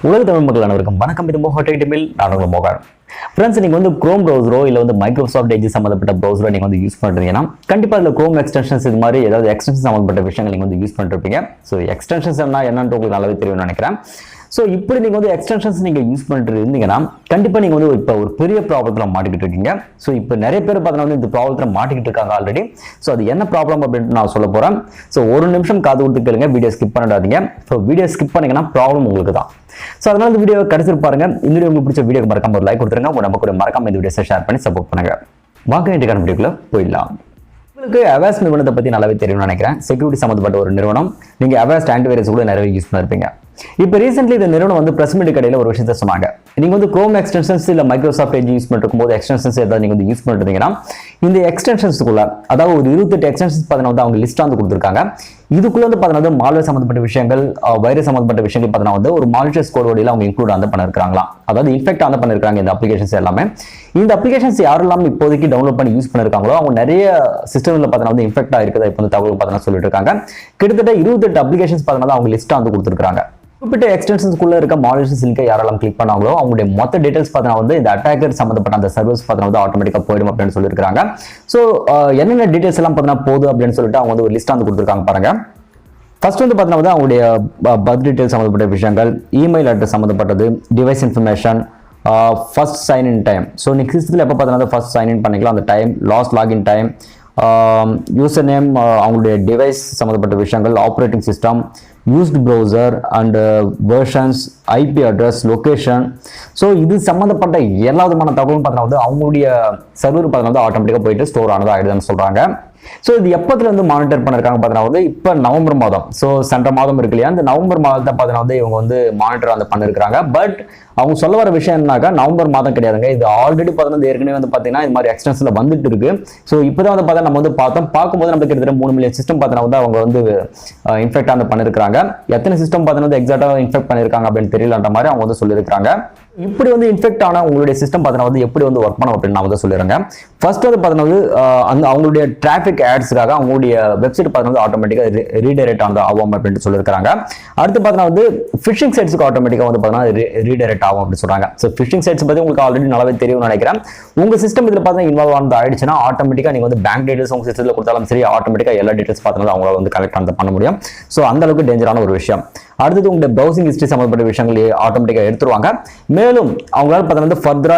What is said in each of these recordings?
உலக தமிழ் மக்கள் அனைவருக்கும் வணக்கம். இது mohatechintamil. நான் உங்கள் மோகன். ஃப்ரெண்ட்ஸ், நீங்கள் வந்து க்ரோம் ப்ரௌசரோ இல்லை வந்து மைக்ரோசாஃப்ட் எட்ஜ் சம்மந்தப்பட்ட ப்ரௌசரோ நீங்கள் வந்து யூஸ் பண்ணுறீங்கன்னா கண்டிப்பாக அதில் க்ரோம் எக்ஸ்டென்ஷன்ஸ் இது மாதிரி ஏதாவது எக்ஸ்டென்ஷன் சம்மந்தப்பட்ட விஷயங்கள் நீங்கள் வந்து யூஸ் பண்ணிருப்பீங்க. ஸோ எக்ஸ்டென்ஷன்ஸ் என்னன்னு உங்களுக்கு நல்லாவே தெரியும்னு நினைக்கிறேன். ஸோ இப்படி நீங்கள் வந்து எக்ஸ்டென்ஷன்ஸ் நீங்கள் யூஸ் பண்ணிட்டு இருந்தீங்கன்னா கண்டிப்பாக நீங்கள் வந்து இப்போ ஒரு பெரிய ப்ராப்ளத்தில் மாட்டிக்கிட்டு இருக்கீங்க. ஸோ இப்போ நிறைய பேர் பார்த்தீங்கன்னா வந்து இந்த ப்ராப்ளத்தில் மாட்டிக்கிட்டு இருக்காங்க ஆல்ரெடி. ஸோ அது என்ன ப்ராப்ளம் அப்படின்ட்டு நான் சொல்ல போகிறேன். ஸோ ஒரு நிமிஷம் காது கொடுத்து கேளுங்க, வீடியோ ஸ்கிப் பண்ணிடாதீங்க. ஸோ வீடியோ ஸ்கிப் பண்ணீங்கன்னா ப்ராப்ளம் உங்களுக்கு தான். ஸோ அதனால இந்த வீடியோ கடைசி பாருங்க. இந்த வீடியோ உங்களுக்கு பிடிச்ச வீடியோக்கு மறக்காம ஒரு லைக் கொடுத்துருங்க. உங்க நம்ம கூட மறக்காம இந்த வீடியோஸை ஷேர் பண்ணி சப்போர்ட் பண்ணுங்க. வாங்க இன்றைக்கான வீடியோக்குள்ள போயிடலாம். உங்களுக்கு Avast நிறுவனத்தை பற்றி நல்லாவே தெரியும்னு நினைக்கிறேன். செக்யூரிட்டி சம்மந்தப்பட்ட ஒரு நிறுவனம். நீங்கள் Avast ஆன்டிவைரஸ் கூட நிறைய யூஸ் பண்ணிருப்பீங்க. இப்போ ரீசென்ட்லி இந்த நிறுவனம் வந்து பிரஸ் மீட் கடையில் ஒரு விஷயத்த சொன்னாங்க. நீங்கள் வந்து க்ரோம் எக்ஸ்டென்ஷன்ஸ் இல்லை மைக்ரோசாஃப்ட் எட்ஜ் யூஸ் பண்ணிருக்கும் போது எக்ஸ்டென்ஷன்ஸ் ஏதாவது நீங்கள் வந்து யூஸ் பண்ணிருந்தீங்கன்னா இந்த எக்ஸ்டென்ஷன்ஸ்க்குள்ள அதாவது ஒரு 28 எக்ஸ்டென்ஷன்ஸ் பார்த்தீங்கன்னா வந்து அவங்க லிஸ்ட் வந்து கொடுத்துருக்காங்க. இதுக்குள்ள வந்து பார்த்தீங்கன்னா மால்வேர் சம்மந்தப்பட்ட விஷயங்கள், வைரஸ் சம்மந்தப்பட்ட விஷயங்கள் பார்த்தீங்கன்னா வந்து ஒரு மாலிஷியஸ் கோட் வழியில் அவங்க இன்க்ளூட் வந்து பண்ணிருக்காங்களா, அதாவது இன்ஃபெக்ட் வந்து பண்ணிருக்காங்க இந்த அப்ளிகேஷன்ஸ் எல்லாமே. இந்த அப்ளிகேஷன்ஸ் யாரெல்லாம் இப்போதைக்கு டவுன்லோட் பண்ணி யூஸ் பண்ணிருக்காங்களோ அவங்க நிறைய சிஸ்டம்ல பார்த்தீங்கன்னா வந்து இன்ஃபெக்ட் ஆயிருக்குதா இப்போ வந்து தகவல் பார்த்தீங்கன்னா சொல்லிட்டு இருக்காங்க. கிட்டத்தட்ட 28 அப்ளிகேஷன்ஸ் பார்த்தீங்கன்னா அவங்க லிஸ்ட் வந்து கொடுத்துருக்காங்க. குறிப்பிட்ட எக்ஸ்டென்ஷன்ஸ்குள்ள இருக்க மாலிஷியஸ் லிங்கை யாரெல்லாம் கிளிக் பண்ணாங்களோ அவங்களுடைய மொத்த டீடைல்ஸ் பார்த்தீங்கன்னா வந்து இந்த அட்டாக்கர் சம்மந்தப்பட்ட அந்த சர்வீஸ் பார்த்தீங்கன்னா வந்து ஆட்டோமேட்டிக்காக போயிடும் அப்படின்னு சொல்லியிருக்காங்க. ஸோ என்னென்ன டீடைல்ஸ் எல்லாம் பார்த்தீங்கன்னா போதும் அப்படின்னு சொல்லிட்டு அவங்க வந்து ஒரு லிஸ்ட் வந்து கொடுத்துருக்காங்க பாருங்க. ஃபர்ஸ்ட் வந்து பார்த்தீங்கன்னா வந்து அவங்களுடைய பர்த் டீடைல்ஸ் சம்மந்தப்பட்ட விஷயங்கள், இமெயில் அட்ரஸ் சம்மந்தப்பட்டது, device information, first sign in time. So நீங்கள் சிஸ்டத்தில் எப்போ பார்த்தீங்கன்னா ஃபர்ஸ்ட் சைன்இன் பண்ணிக்கலாம் அந்த time, last login time, user name, அவங்களுடைய டிவைஸ் சம்மந்தப்பட்ட விஷயங்கள், operating system, used browser and versions, IP address, location. So இது சம்மந்தப்பட்ட எல்லா விதமான தகவலும் பார்த்தீங்கன்னா வந்து அவங்களுடைய சர்வர் பார்த்தீங்கன்னா வந்து ஆட்டோமேட்டிக்காக போயிட்டு ஸ்டோர் ஆனதாக ஆயிடுதுன்னு சொல்கிறாங்க. ஸோ இது எப்பத்துல வந்து மானிட்டர் பண்ணிருக்காங்க பார்த்தீங்கன்னா வந்து இப்போ நவம்பர் மாதம். ஸோ சென்ற மாதம் இருக்கு இல்லையா, இந்த நவம்பர் மாதத்தை பார்த்தீங்கன்னா வந்து இவங்க வந்து மானிட்டர் வந்து பண்ணிருக்காங்க. பட் அவங்க சொல்ல வர விஷயம் என்னன்னாக்கா நவம்பர் மாதம் கிடையாதுங்க, இது ஆல்ரெடி பார்த்தீங்கன்னா ஏற்கனவே வந்து பார்த்தீங்கன்னா இது மாதிரி எக்ஸ்டென்ஷன்ல வந்துட்டு இருக்கு. ஸோ இப்போதான் வந்து பார்த்தா நம்ம வந்து பார்க்கும்போது நமக்கு கிட்டத்தட்ட 3 மில்லியன் சிஸ்டம் பார்த்தீங்கன்னா வந்து அவங்க வந்து இன்ஃபெக்ட் வந்து பண்ணிருக்காங்க. எத்தனை சிஸ்டம் பார்த்தீங்கன்னா வந்து எக்ஸாக்டாக இன்ஃபெக்ட் பண்ணிருக்காங்க அப்படின்னு தெரியலன்ற மாதிரி அவங்க வந்து சொல்லியிருக்காங்க. இப்படி வந்து இன்ஃபெக்ட் ஆன உங்களுடைய சிஸ்டம் பார்த்தீங்கன்னா வந்து எப்படி வந்து ஒர்க் பண்ணும் அப்படின்னு நான் வந்து சொல்லிடுறேன். ஃபர்ஸ்ட் வந்து பார்த்தீங்கன்னா வந்து அந்த அவங்களுடைய டிராஃபிக் ஆட்ஸ்க்காக அவங்களுடைய வெப்சைட் பார்த்தீங்கன்னா ஆட்டோமேட்டிக்காக ரீடைரக்ட் ஆகும் அப்படின்னு சொல்லியிருக்காங்க. அடுத்து பார்த்தீங்கன்னா வந்து ஃபிஷிங் சைட்ஸ்க்கு ஆட்டோமேட்டிக்காக வந்து பார்த்தீங்கன்னா ரீடைரக்ட் ஆகும் அப்படின்னு சொல்றாங்க. ஸோ ஃபிஷிங் சைட்ஸ் பற்றி உங்களுக்கு ஆல்ரெடி நல்லாவே தெரியும்னு நினைக்கிறேன். உங்க சிஸ்டம் இதில் பார்த்தீங்கன்னா இன்வால்வ் ஆனது ஆயிடுச்சுன்னா ஆட்டோமேட்டிக்காக நீங்கள் வந்து பேங்க் டீடைல்ஸ் உங்க சிஸ்டத்தில் கொடுத்தாலும் சரி ஆட்டோமேட்டிக்காக எல்லா டீடைல்ஸ் பார்த்தீங்கன்னா அவங்களால வந்து கலெக்ட் பண்ண முடியும். ஸோ அந்த அளவுக்கு டேஞ்சரான ஒரு விஷயம். அடுத்தது உங்களுடைய ப்ரௌசிங் ஹிஸ்ட்ரி சம்பந்தப்பட்ட விஷயங்கள் ஆட்டோமேட்டிக்காக எடுத்துருவாங்க. மேலும் அவங்களால பார்த்தீங்கன்னா ஃபர்தரா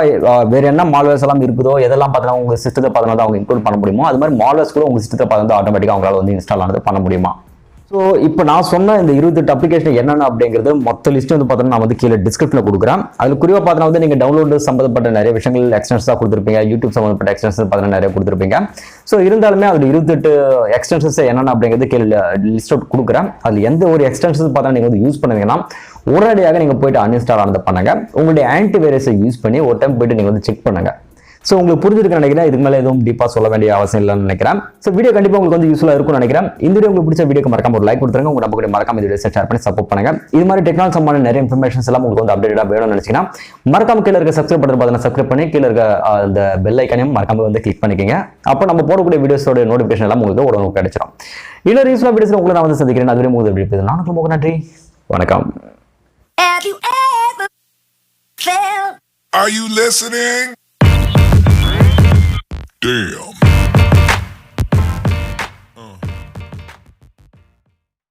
வேற என்ன மால்வேர்ஸ் எல்லாம் இருக்குதோ எதெல்லாம் பார்த்தீங்கன்னா உங்க சிஸ்டத்தை பார்த்தீங்கன்னா அவங்க இன்க்ளூட் பண்ண முடியுமோ அது மாதிரி மால்வேர்ஸ் கூட உங்க சிஸ்டத்தை பார்த்தீங்கன்னா ஆட்டோமேட்டிக்காக அவங்களால வந்து இன்ஸ்டால் ஆனது பண்ண முடியுமா. ஸோ இப்போ நான் சொன்ன இந்த 28 அப்ளிகேஷன் என்னென்ன அப்படிங்கிறது மொத்த லிஸ்ட் வந்து பார்த்தீங்கன்னா நான் வந்து கீழே டிஸ்கிரிப்ஷனில் கொடுக்குறேன். அதில் குறிப்பாக பார்த்தீங்கன்னா வந்து நீங்கள் டவுன்லோடு சம்பந்தப்பட்ட நிறைய விஷயங்கள் எக்ஸ்டென்ஷன்ஸாக கொடுத்துருப்பீங்க, யூடியூப் சம்பந்தப்பட்ட எக்ஸ்டென்ஷன் பார்த்தீங்கன்னா நிறைய கொடுத்துருப்பீங்க. ஸோ இருந்தாலுமே அதில் 28 எக்ஸ்டென்ஷன்ஸ் என்னென்ன அப்படிங்கிறது கீழே லிஸ்ட் அவுட் கொடுக்குறேன். அதில் எந்த ஒரு எக்ஸ்டென்ஷன்ஸ் பார்த்தா நீங்கள் வந்து யூஸ் பண்ணுவீங்கன்னா உடனடியாக நீங்கள் போயிட்டு அன்இன்ஸ்டால் ஆனதை பண்ணுங்க. உங்களுடைய ஆன்டிவைரஸை யூஸ் பண்ணி ஒரு டைம் போயிட்டு நீங்கள் வந்து செக் பண்ணுங்க. ஸோ உங்களுக்கு புரிஞ்சிருக்க நினைக்கிறேன். இதுக்கு மேலே எதுவும் டீப்பாக சொல்ல வேண்டிய அவசியம் இல்லைன்னு நினைக்கிறேன். ஸோ வீடியோ கண்டிப்பாக உங்களுக்கு வந்து யூஸ்ஃபுல்லாக இருக்கும்னு நினைக்கிறேன். இந்த வீடியோ உங்களுக்கு பிடிச்ச வீடியோக்கு மறக்காம ஒரு லைக் கொடுத்துருங்க. உங்க நம்ம மறக்காம இந்த வீடியோ ஷேர் பண்ணி சப்போர்ட் பண்ணுங்க. இது மாதிரி டெக்னாலஜி சம்பந்தமான நிறைய இன்ஃபர்மேஷன்ஸ் எல்லாம் உங்களுக்கு வந்து அப்டேட்டா வேணும்னு நினைச்சீங்கன்னா மறக்காம கீழே இருக்க சப்ஸ்கிரைப் பண்ணுறது பார்த்தீங்கன்னா சப்ஸ்கிரைப் பண்ணி கீழே இருக்க அந்த பெல் ஐக்கனையும் மறக்காம வந்து கிளிக் பண்ணிக்கோங்க. அப்போ நம்ம போடக்கூடிய வீடியோஸோட நோட்டிஃபிகேஷன் எல்லாம் உங்களுக்கு உடனே கிடைச்சிடும். இன்னொரு யூஸ்ஃபுல்லாக வீடியோஸ் உங்களை நான் வந்து சந்திக்கிறேன். அதுவரை உங்களுக்கு நான் ரொம்ப நன்றி, வணக்கம். Are you listening? Damn.